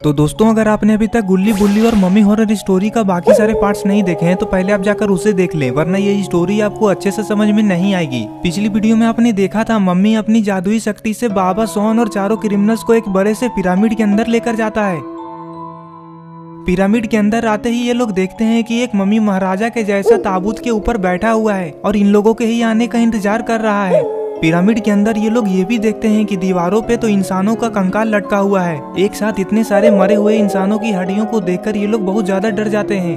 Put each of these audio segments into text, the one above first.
तो दोस्तों, अगर आपने अभी तक गुल्ली बुल्ली और मम्मी हॉरर स्टोरी का बाकी सारे पार्ट्स नहीं देखे हैं तो पहले आप जाकर उसे देख लें, वरना ये स्टोरी आपको अच्छे से समझ में नहीं आएगी। पिछली वीडियो में आपने देखा था मम्मी अपनी जादुई शक्ति से बाबा सोहन और चारों क्रिमिनल्स को एक बड़े से पिरामिड के अंदर लेकर जाता है। पिरामिड के अंदर आते ही ये लोग देखते हैं कि एक मम्मी महाराजा के जैसा ताबूत के ऊपर बैठा हुआ है और इन लोगों के ही आने का इंतजार कर रहा है। पिरामिड के अंदर ये लोग ये भी देखते हैं कि दीवारों पे तो इंसानों का कंकाल लटका हुआ है। एक साथ इतने सारे मरे हुए इंसानों की हड्डियों को देखकर ये लोग बहुत ज्यादा डर जाते हैं।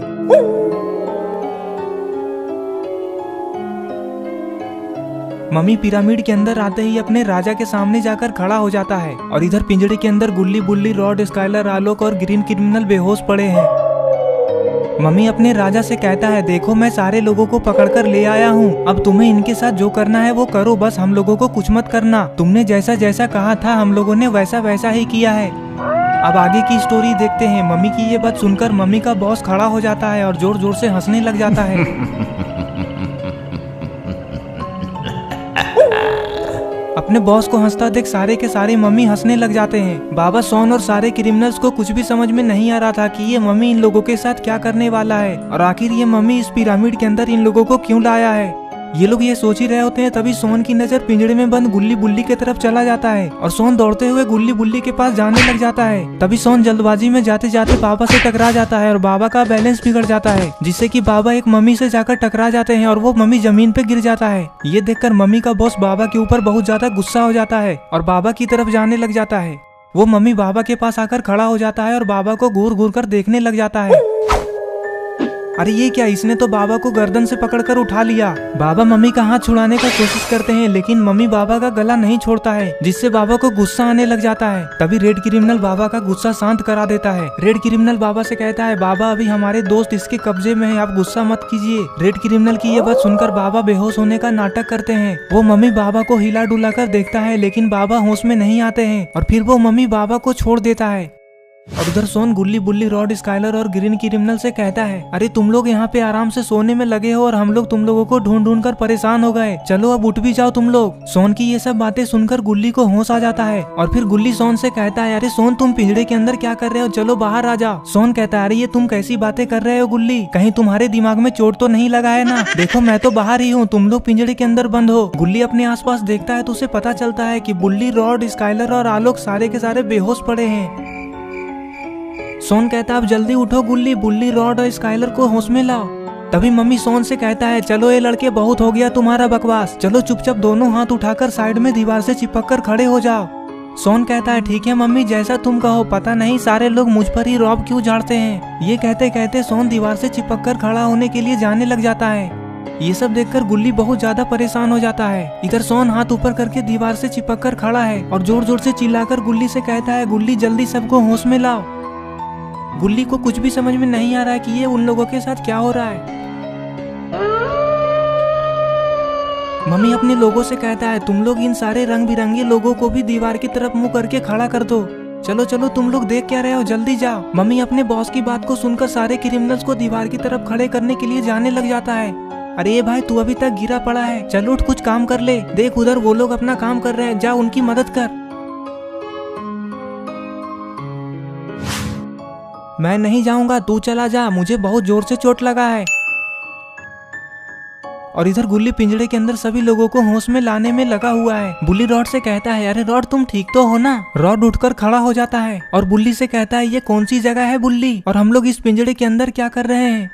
मम्मी पिरामिड के अंदर आते ही अपने राजा के सामने जाकर खड़ा हो जाता है और इधर पिंजड़े के अंदर गुल्ली बुल्ली, रॉड, स्काइलर, आलोक और ग्रीन क्रिमिनल बेहोश पड़े हैं। मम्मी अपने राजा से कहता है, देखो मैं सारे लोगों को पकड़कर ले आया हूँ, अब तुम्हें इनके साथ जो करना है वो करो, बस हम लोगों को कुछ मत करना। तुमने जैसा जैसा कहा था हम लोगों ने वैसा वैसा ही किया है। अब आगे की स्टोरी देखते हैं। मम्मी की ये बात सुनकर मम्मी का बॉस खड़ा हो जाता है और जोर जोर से हंसने लग जाता है। अपने बॉस को हंसता देख सारे के सारे मम्मी हंसने लग जाते हैं। बाबा सोहन और सारे क्रिमिनल्स को कुछ भी समझ में नहीं आ रहा था कि ये मम्मी इन लोगों के साथ क्या करने वाला है और आखिर ये मम्मी इस पिरामिड के अंदर इन लोगों को क्यों लाया है। ये लोग ये सोच ही रहे होते हैं, तभी सोहन की नजर पिंजड़े में बंद गुल्ली बुल्ली की तरफ चला जाता है और सोहन दौड़ते हुए गुल्ली बुल्ली के पास जाने लग जाता है। तभी सोहन जल्दबाजी में जाते जाते बाबा से टकरा जाता है और बाबा का बैलेंस बिगड़ जाता है, जिससे कि बाबा एक मम्मी से जाकर टकरा जाते हैं और वो मम्मी जमीन पे गिर जाता है। ये देखकर मम्मी का बॉस बाबा के ऊपर बहुत ज्यादा गुस्सा हो जाता है और बाबा की तरफ जाने लग जाता है। वो मम्मी बाबा के पास आकर खड़ा हो जाता है और बाबा को घूर घूर कर देखने लग जाता है। अरे ये क्या, इसने तो बाबा को गर्दन से पकड़कर उठा लिया। बाबा मम्मी का हाथ छुड़ाने का कोशिश करते हैं, लेकिन मम्मी बाबा का गला नहीं छोड़ता है, जिससे बाबा को गुस्सा आने लग जाता है। तभी रेड क्रिमिनल बाबा का गुस्सा शांत करा देता है। रेड क्रिमिनल बाबा से कहता है, बाबा अभी हमारे दोस्त इसके कब्जे में है, आप गुस्सा मत कीजिए। रेड क्रिमिनल की ये बात सुनकर बाबा बेहोश होने का नाटक करते हैं। वो मम्मी बाबा को हिला डुला कर देखता है, लेकिन बाबा होश में नहीं आते हैं और फिर वो मम्मी बाबा को छोड़ देता है। और उधर सोहन गुल्ली बुल्ली, रॉड, स्काइलर और ग्रीन क्रिमिनल से कहता है, अरे तुम लोग यहाँ पे आराम से सोने में लगे हो और हम लोग तुम लोगों को ढूंढ ढूंढ कर परेशान हो गए, चलो अब उठ भी जाओ तुम लोग। सोहन की ये सब बातें सुनकर गुल्ली को होश आ जाता है और फिर गुल्ली सोहन से कहता है, अरे सोहन तुम पिंजड़े के अंदर क्या कर रहे हो, चलो बाहर आ जाओ। सोहन कहता है, अरे ये तुम कैसी बातें कर रहे हो गुल्ली, कहीं तुम्हारे दिमाग में चोट तो नहीं लगा है ना, देखो मैं तो बाहर ही हूँ, तुम लोग पिंजड़े के अंदर बंद हो। गुल्ली अपने आसपास देखता है तो उसे पता चलता है कि बुल्ली, रॉड, स्काइलर और आलोक सारे के सारे बेहोश पड़े हैं। सोहन कहता है, अब जल्दी उठो गुल्ली बुल्ली, रॉड और स्काइलर को होश में लाओ। तभी मम्मी सोहन से कहता है, चलो ये लड़के बहुत हो गया तुम्हारा बकवास, चलो चुपचाप दोनों हाथ उठाकर साइड में दीवार से चिपक कर खड़े हो जाओ। सोहन कहता है, ठीक है मम्मी जैसा तुम कहो, पता नहीं सारे लोग मुझ पर ही रौब क्यों झाड़ते हैं। ये कहते कहते सोहन दीवार से चिपक कर खड़ा होने के लिए जाने लग जाता है। ये सब देखकर गुल्ली बहुत ज्यादा परेशान हो जाता है। इधर सोहन हाथ ऊपर करके दीवार से चिपक कर खड़ा है और जोर जोर से चिल्लाकर गुल्ली से कहता है, गुल्ली जल्दी सबको होश में लाओ। गुल्ली को कुछ भी समझ में नहीं आ रहा है कि ये उन लोगों के साथ क्या हो रहा है। मम्मी अपने लोगों से कहता है, तुम लोग इन सारे रंग बिरंगे लोगों को भी दीवार की तरफ मुंह करके खड़ा कर दो, चलो चलो तुम लोग देख क्या रहे हो, जल्दी जाओ। मम्मी अपने बॉस की बात को सुनकर सारे क्रिमिनल्स को दीवार की तरफ खड़े करने के लिए जाने लग जाता है। अरे ये भाई तू अभी तक गिरा पड़ा है, चलो उठ कुछ काम कर ले, देख उधर वो लोग अपना काम कर रहे हैं, जा उनकी मदद कर। मैं नहीं जाऊंगा, तू चला जा, मुझे बहुत जोर से चोट लगा है। और इधर गुल्ली पिंजड़े के अंदर सभी लोगों को होश में लाने में लगा हुआ है। बुल्ली रॉड से कहता है, अरे रॉड तुम ठीक तो हो ना। रॉड उठकर खड़ा हो जाता है और बुल्ली से कहता है, ये कौन सी जगह है बुल्ली, और हम लोग इस पिंजड़े के अंदर क्या कर रहे हैं।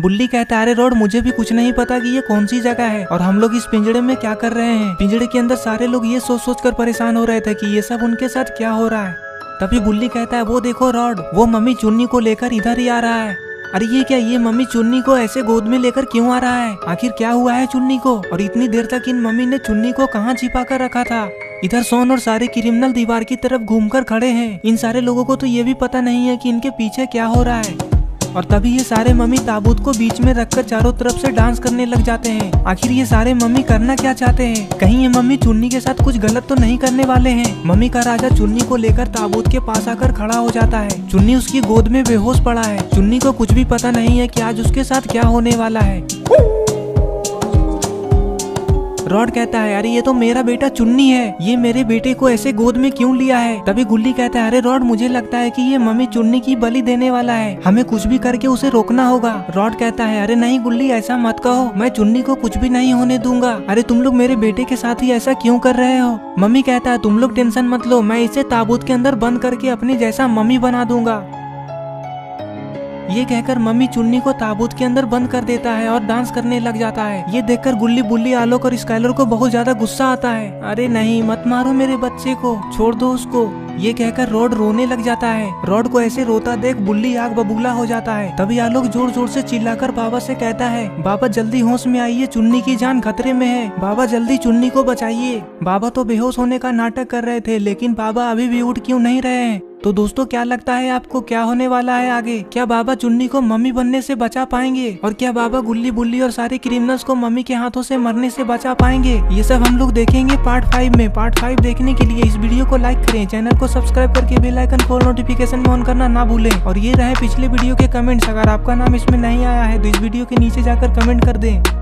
बुल्ली कहता है, अरे रॉड मुझे भी कुछ नहीं पता कि ये कौन सी जगह है और हम लोग इस पिंजड़े में क्या कर रहे हैं। पिंजड़े के अंदर सारे लोग ये सोच सोच कर परेशान हो रहे थे कि ये सब उनके साथ क्या हो रहा है। तभी बुल्ली कहता है, वो देखो रॉड, वो मम्मी चुन्नी को लेकर इधर ही आ रहा है। अरे ये क्या, ये मम्मी चुन्नी को ऐसे गोद में लेकर क्यों आ रहा है, आखिर क्या हुआ है चुन्नी को, और इतनी देर तक इन मम्मी ने चुन्नी को कहाँ छिपा कर रखा था। इधर सोहन और सारे क्रिमिनल दीवार की तरफ घूमकर खड़े हैं। इन सारे लोगों को तो ये भी पता नहीं है कि इनके पीछे क्या हो रहा है। और तभी ये सारे मम्मी ताबूत को बीच में रखकर चारों तरफ से डांस करने लग जाते हैं। आखिर ये सारे मम्मी करना क्या चाहते हैं, कहीं ये मम्मी चुन्नी के साथ कुछ गलत तो नहीं करने वाले हैं। मम्मी का राजा चुन्नी को लेकर ताबूत के पास आकर खड़ा हो जाता है। चुन्नी उसकी गोद में बेहोश पड़ा है। चुन्नी को कुछ भी पता नहीं है कि आज उसके साथ क्या होने वाला है। रॉड कहता है अरे ये तो मेरा बेटा चुन्नी है, ये मेरे बेटे को ऐसे गोद में क्यों लिया है। तभी गुल्ली कहता है अरे रॉड मुझे लगता है कि ये मम्मी चुन्नी की बलि देने वाला है, हमें कुछ भी करके उसे रोकना होगा। रॉड कहता है अरे नहीं गुल्ली ऐसा मत कहो, मैं चुन्नी को कुछ भी नहीं होने दूंगा। अरे तुम लोग मेरे बेटे के साथ ही ऐसा क्यों कर रहे हो। मम्मी कहता है तुम लोग टेंशन मत लो, मैं इसे ताबूत के अंदर बंद करके अपनी जैसा मम्मी बना दूंगा। ये कहकर मम्मी चुन्नी को ताबूत के अंदर बंद कर देता है और डांस करने लग जाता है। ये देखकर गुल्ली बुल्ली आलोक और स्काइलर को बहुत ज्यादा गुस्सा आता है। अरे नहीं मत मारो मेरे बच्चे को, छोड़ दो उसको। ये कहकर रॉड रोने लग जाता है। रॉड को ऐसे रोता देख बुल्ली आग बबूला हो जाता है। तभी आलोक जोर जोर से चिल्लाकर बाबा से कहता है बाबा जल्दी होश में आइए, चुन्नी की जान खतरे में है, बाबा जल्दी चुन्नी को बचाइए। बाबा तो बेहोश होने का नाटक कर रहे थे, लेकिन बाबा अभी भी उठ क्यों नहीं रहे हैं। तो दोस्तों क्या लगता है आपको, क्या होने वाला है आगे? क्या बाबा चुन्नी को मम्मी बनने से बचा पाएंगे, और क्या बाबा गुल्ली बुल्ली और सारे क्रिमिनल्स को मम्मी के हाथों से मरने से बचा पाएंगे? ये सब हम लोग देखेंगे पार्ट 5 में। पार्ट 5 देखने के लिए इस वीडियो को लाइक करें, चैनल को सब्सक्राइब करके बेल आइकन को नोटिफिकेशन में ऑन करना ना भूलें। और ये रहे पिछले वीडियो के कमेंट्स, अगर आपका नाम इसमें नहीं आया है तो इस वीडियो के नीचे जाकर कमेंट कर दें।